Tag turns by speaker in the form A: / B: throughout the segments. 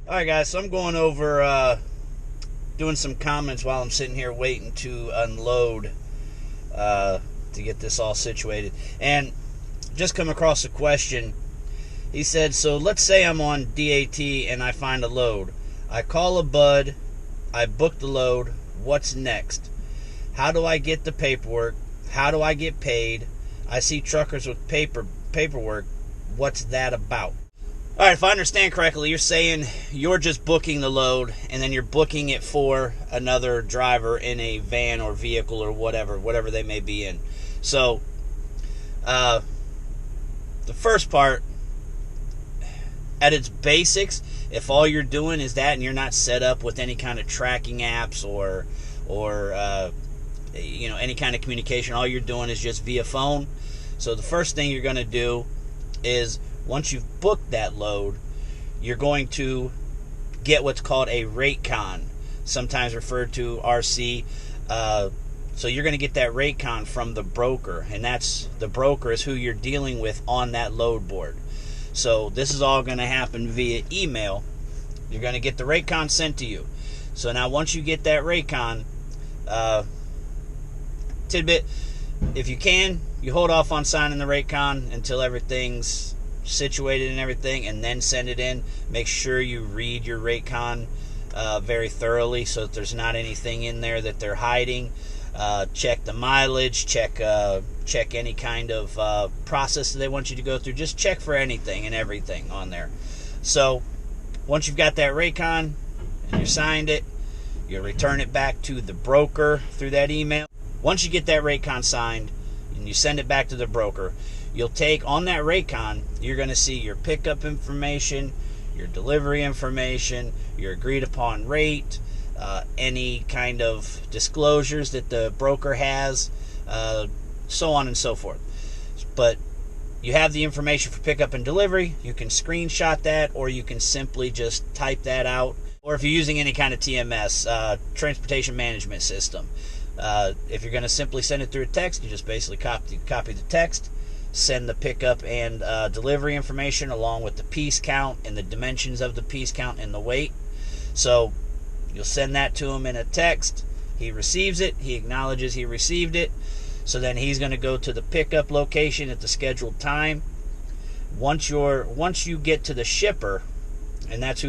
A: Alright guys, so I'm going over doing some comments while I'm sitting here waiting to unload to get this all situated. And just come across a question. He said, so let's say I'm on DAT and I find a load. I call a bud, I book the load, what's next? How do I get the paperwork? How do I get paid? I see truckers with paperwork. What's that about? All right, if I understand correctly, you're saying you're just booking the load and then you're booking it for another driver in a van or vehicle or whatever they may be in. So, the first part, at its basics, if all you're doing is that and you're not set up with any kind of tracking apps or any kind of communication, all you're doing is just via phone. So the first thing you're going to do is, once you've booked that load, you're going to get what's called a rate con, sometimes referred to RC. So you're going to get that rate con from the broker, and the broker is who you're dealing with on that load board. So this is all going to happen via email. You're going to get the rate con sent to you. So now once you get that rate con, tidbit, if you can, you hold off on signing the rate con until everything's situated and everything, and then send it in. Make sure you read your rate con very thoroughly so that there's not anything in there that they're hiding. Check the mileage, check any kind of process that they want you to go through. Just check for anything and everything on there. So once you've got that rate con and you signed it, you return it back to the broker through that email. Once you get that rate con signed and you send it back to the broker, you'll take on that rate con, you're going to see your pickup information, your delivery information, your agreed upon rate, any kind of disclosures that the broker has, so on and so forth. But you have the information for pickup and delivery. You can screenshot that, or you can simply just type that out. Or if you're using any kind of TMS, transportation management system, if you're going to simply send it through a text, you just basically copy the text, send the pickup and delivery information along with the piece count and the dimensions of the piece count and the weight. So you'll send that to him in a text. He receives it. He acknowledges he received it. So then he's going to go to the pickup location at the scheduled time. Once you get to the shipper, and that's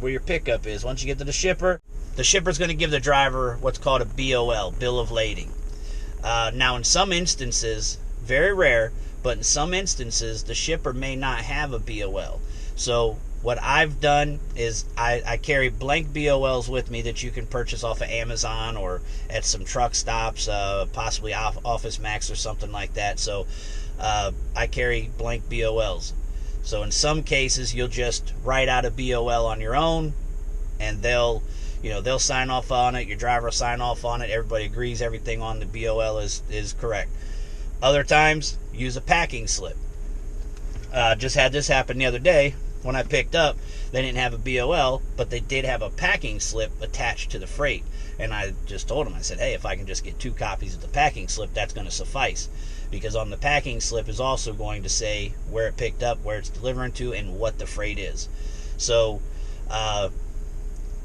A: where your pickup is. Once you get to the shipper's going to give the driver what's called a BOL, bill of lading. Now, in some instances, very rare, but in some instances, the shipper may not have a BOL. So what I've done is I carry blank BOLs with me that you can purchase off of Amazon or at some truck stops, possibly Office Max or something like that. So I carry blank BOLs. So in some cases, you'll just write out a BOL on your own, and they'll sign off on it. Your driver will sign off on it. Everybody agrees everything on the BOL is correct. Other times, use a packing slip. Just had this happen the other day. When I picked up, they didn't have a BOL, but they did have a packing slip attached to the freight. And I just told them, I said, hey, if I can just get 2 copies of the packing slip, that's going to suffice. Because on the packing slip is also going to say where it picked up, where it's delivering to, and what the freight is. So,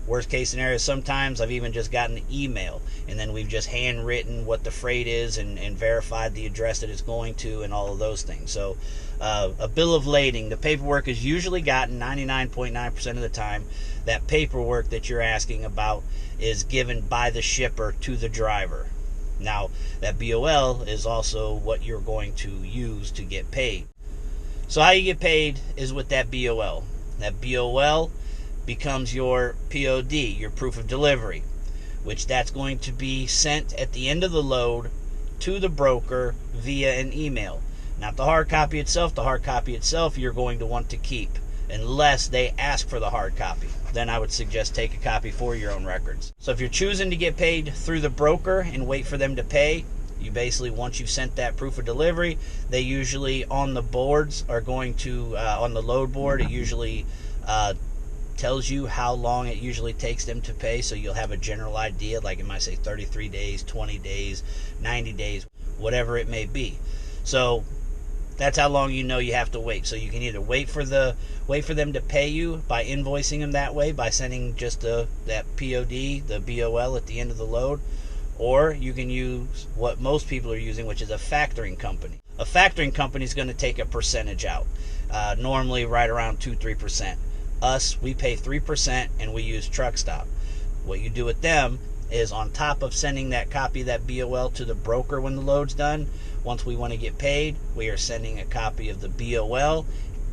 A: worst case scenario, sometimes I've even just gotten an email, and then we've just handwritten what the freight is and verified the address that it's going to and all of those things. So a bill of lading, the paperwork is usually gotten 99.9% of the time. That paperwork that you're asking about is given by the shipper to the driver. Now, that BOL is also what you're going to use to get paid. So how you get paid is with that BOL. That BOL becomes your POD, your proof of delivery, which that's going to be sent at the end of the load to the broker via an email. Not the hard copy itself. The hard copy itself you're going to want to keep unless they ask for the hard copy. Then I would suggest take a copy for your own records. So if you're choosing to get paid through the broker and wait for them to pay, you basically, once you've sent that proof of delivery, they usually on the boards are going to, on the load board, it usually tells you how long it usually takes them to pay, so you'll have a general idea, like it might say 33 days, 20 days, 90 days, whatever it may be. So That's how long you know you have to wait. So you can either wait for them to pay you by invoicing them that way, by sending just that POD, the BOL at the end of the load, or you can use what most people are using, which is a factoring company. A factoring company is going to take a percentage out, normally right around 2-3%. Us, we pay 3%, and we use Truck Stop. What you do with them is, on top of sending that copy of that BOL to the broker when the load's done, once we want to get paid, we are sending a copy of the BOL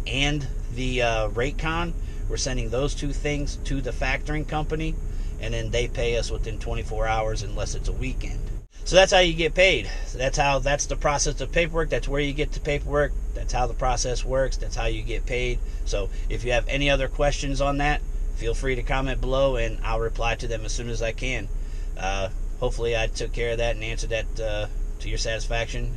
A: and the rate con. We're sending those two things to the factoring company, and then they pay us within 24 hours unless it's a weekend. So that's how you get paid. That's the process of paperwork. That's where you get the paperwork. That's how the process works. That's how you get paid. So if you have any other questions on that, feel free to comment below, and I'll reply to them as soon as I can. Hopefully I took care of that and answered that to your satisfaction.